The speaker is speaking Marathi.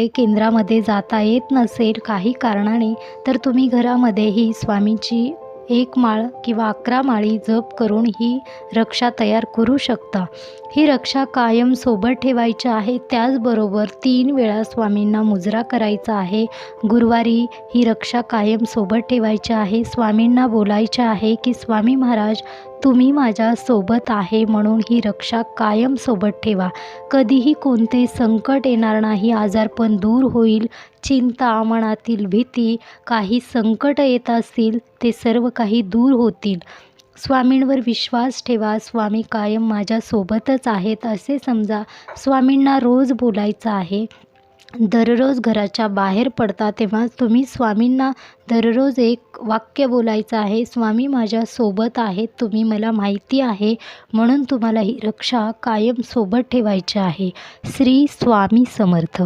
केंद्रामध्ये जाता येत नसेल काही कारणाने, तर तुम्ही घरामध्येही स्वामींची 1 माळ किंवा 11 माळी जप करून ही रक्षा तयार करू शकता. ही रक्षा कायम सोबत ठेवायची आहे. त्याचबरोबर 3 वेळा स्वामींना मुजरा करायचा आहे. गुरुवारी ही रक्षा कायम सोबत ठेवायची आहे. स्वामींना बोलायचे आहे की स्वामी महाराज, तुम्ही माझ्या सोबत आहे म्हणून ही रक्षा कायम सोबत ठेवा. कधीही कोणते संकट येणार नाही, आजारपण दूर होईल, चिंता, मनातील भीती, काही संकट येत असतील ते सर्व काही दूर होतील. स्वामींवर विश्वास ठेवा. स्वामी कायम माझ्यासोबतच आहेत असे समजा. स्वामींना रोज बोलायचं आहे. दररोज घराच्या बाहेर पडता तेव्हा तुम्ही स्वामींना दररोज एक वाक्य बोलायचं आहे. स्वामी माझ्यासोबत आहेत, तुम्ही मला माहिती आहे, म्हणून तुम्हाला ही रक्षा कायम सोबत ठेवायची आहे. श्री स्वामी समर्थ.